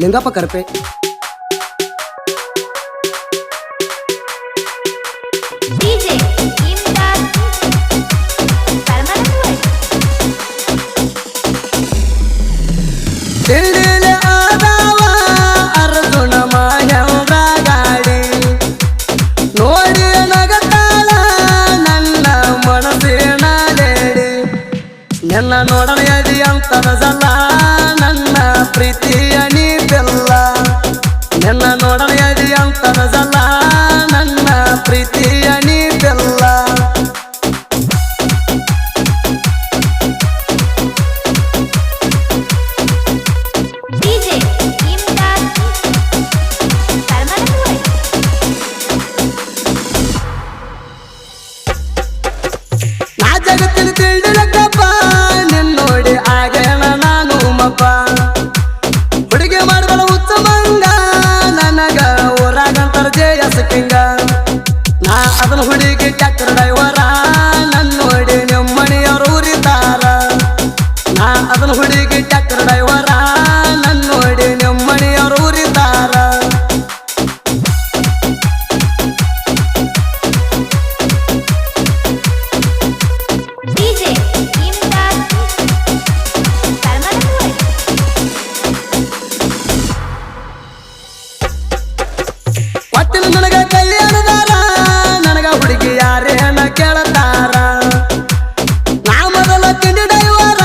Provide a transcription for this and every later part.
ಲಿಂಗಪ್ಪ ಕರಪೆ. ತಿಳಿಲೆ ಆದವ ಅರ್ಜುನ ಮಹೇಂದ್ರ ಗಾಡಿ ನೋಡಿ ನಗತಾಳ ನನ್ನ ಮನಸ್ಸಿನ ಲೇಡಿ. ನಿನ್ನ ನೋಡನೆಯದಿ ಅಂತನಜಲ್ಲ ನನ್ನ ಪ್ರೀತಿಯ ನೀತಿಲ್ಲ. ನಿನ್ನ ನೋಡನೆಯದಿ ಅಂತನಜಲ್ಲ ನನ್ನ ಪ್ರೀತಿಯ ನೀತಿಲ್ಲ. ಜಗತ್ತಿನ ತಿಳಿಲಕ್ಕಪ್ಪ ನಿನ್ನೋಡಿ ಆಗೇನ ನಾನು ಮಪ್ಪ. ಹುಡುಗಿ ಮಾಡಬಲ್ಲ ಉತ್ತಮಂಗ ನನಗ ಊರಾಗಂತರ ಜಯಸ ಕಿಂಗ. ನಾ ಅದನ್ನ ಹುಡುಗಿ ಟ್ಯಾಕ್ಟರ್ ಡ್ರೈವರ ನನ್ನೋಡಿ ನಿಮ್ಮಣಿಯವರು ಉರಿತಾರ. ನಾ ಅದನ್ನ ಹುಡುಗಿ ಟ್ಯಾಕ್ಟರ್ ಡ್ರೈವರ ನನ್ನೋಡಿ ನಿಮ್ಮಣಿಯವರು ಉರಿತಾರ. ಒಟ್ಟಿನ ನನಗ ಕಲ್ಯಾಣದಾರ ನನಗ ಹುಡುಗಿ ಯಾರೇನ ಕೇಳತಾರ. ನಾ ಮೊದಲ ತಿಂಡಿ ಡೈವರ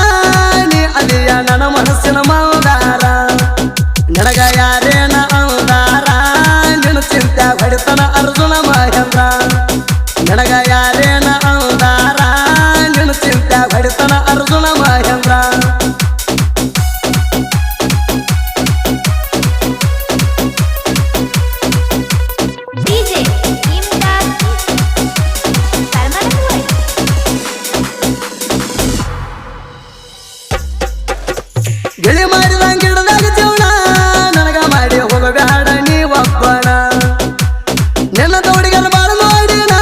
ನೀ ಅಲಿಯ ನನ್ನ ಮನಸ್ಸಿನ ಮೌದಾರ. ನನಗ ಯಾರೇನ ಅವದಾರ ನಿನ್ನ ಚಿಂತೆ ಹೊಡಿತನ ಅರ್ಜುನ ಮಹೇಂದ್ರ. ನನಗ ಯಾರೇನ ಅವದಾರ ನಿನ್ನ ಚಿಂತೆ ಹೊಡಿತನ ಅರ್ಜುನ ಮಹೇಂದ್ರ. ಗಿಳಿ ಮಾಡಿದ ಗಿಡದಾಗ ಜೀವನ ನನಗ ಮಾಡಿ ಹೋಗಬೇಡ ನೀ ಒಬ್ಬಣ. ನಿನ್ನ ಹುಡುಗನ ಬಾಳ ನೋಡಿನ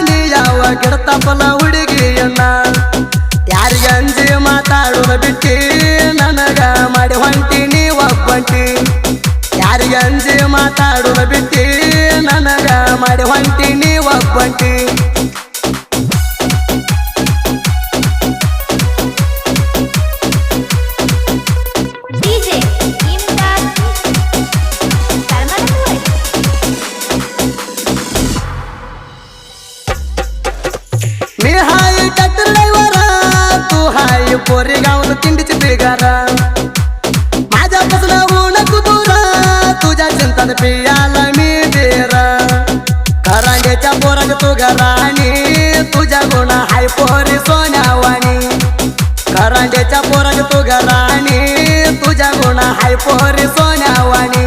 ನೀ ಯಾವ ಗಿಡ ತಪ್ಪಲ ಹುಡುಗಿಯನ್ನ. ಯಾರಿಗೆ ಅಂಜಿ ಮಾತಾಡುವ ಬಿಟ್ಟಿ ನನಗ ಮಾಡಿ ಹೊಂಟಿ ನೀ ಒಬ್ಬಂಟಿ. ಯಾರಿಗೆ ಅಂಜಿ ಮಾತಾಡುವ ಬಿಟ್ಟಿ ನನಗ ಮಾಡಿ ಹೊಂಟಿ ನೀ ಒಬ್ಬಂಟಿ. मी हाय ट्रॅक्टर ड्रायव्हर तू हाय पोरी गावून किंडीची बिगार. माझ्यापासून होऊ नको दूर तुझ्या चिंतान पियाला मी बेर. करांड्याच्या पोराग तू घराणी तुझ्या गुण हाय पोरी सोन्यावाणी. करांड्याच्या पोराग तू घराणी तुझ्या गुण हाय पोरी सोन्यावाणी.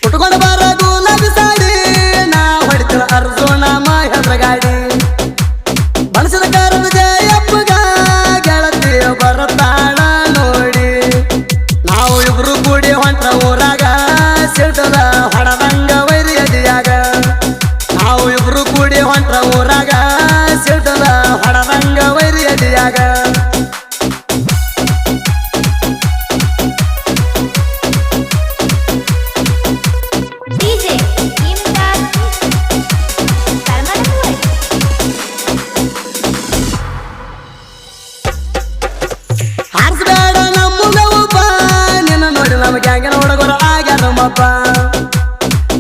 ಉಟ್ಕೊಂಡು ಬಾರ ಗುಲಾಬಿ ಸಾಡಿ ನಾ ಹೊಡಿತಿನ ಅರ್ಜುನ ಮಹೇಂದ್ರ ಗಾಡಿ. ಬಣಸಿದ ಕಾರಣ ಜಯಪ್ಪಗ ಗೆಳತಿ ಬರತಾಳ ನೋಡಿ. ನಾವು ಇಬ್ರು ಕೂಡಿ ಹೊಂಟ್ರ ಊರಾಗ ಸಿಡ್ತದ ಹೊಡದಂಗ ವೈರಿಯದಿಯಾಗ. ನಾವು ಇಬ್ರು ಕೂಡಿ ಹೊಂಟ್ರ ಊರಾಗ ಸಿಡ್ತದ ಹೊಡದಂಗ ವೈರಿಯದಿಯಾಗ. ಹಾರಿಸಬೇಡ ನಮ್ಮಗವಪ್ಪ ನಿನ್ನ ನೋಡಿ ನಮಗೆ ಹಂಗೆ ನೋಡಗೋರು ಆಗ್ಯಾರ ನಮ್ಮಪ್ಪ.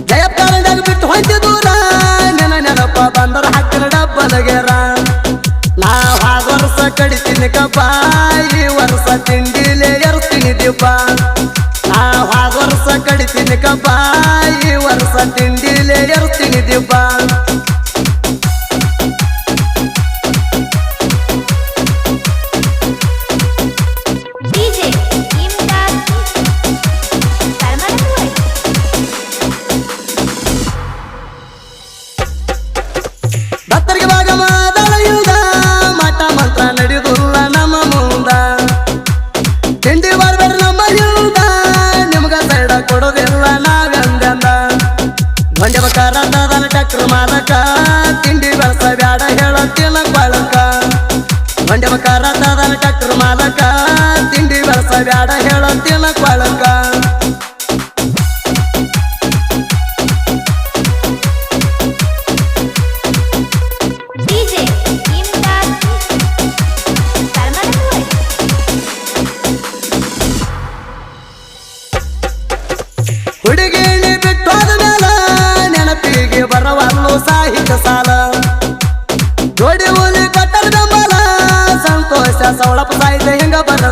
ಜಯಪ್ಪಾರದಾಗ ಬಿಟ್ಟು ಹೊಂಟಿ ದೂರ ನಿನ್ನ ನೆನಪ ಬಂದರ ಹಾಕಿನ ಡಬ್ಬದಗೆರ. ನಾ ಹಾದ ವರ್ಷ ಕಡಿತೀನಿ ಕಪ್ಪ ಈ ವರ್ಷ ತಿಂಡಿಲೆ ಎರ್ತೀನಿ ದೀಪ. ನಾ ಹಾದ ವರ್ಷ ಕಡಿತೀನಿ ಕಪ್ಪ ಈ ವರ್ಷ ತಿಂಡಿಲೆ ಎರ್ತೀನಿ ದೀಪ. ಭಕ್ತರಿಗೆ ಭಾಗ ಮಾದಳೆಯುವುದ ಮಠ ಮಂತ್ರ ನಡೆಯುವುದಿಲ್ಲ ನಮ್ಮ ಮುಂದ. ತಿಂಡಿ ಬರ್ಬೇಡ ನಮ್ಮ ಯುದ್ಧ ಬ್ಯಾಡ ಹೇಳತ್ತಿನ ಕೊಳಕ ಹುಡುಗಿಣಿ ಬಿಟ್ಟೋದ ಮೇಲ ನೆನಪಿಗೆ ಬರವಲ್ಲು ಸಾಹಿತ್ಯ ಸಾಲ ಜೋಡಿ ಹುಲಿ ಕೊಟ್ಟದ ಬೆಂಬಲ ಸಂತೋಷ ಸೌಳಪ ಸಾಹಿತ್ಯ ಹಿಂಗ ಬರ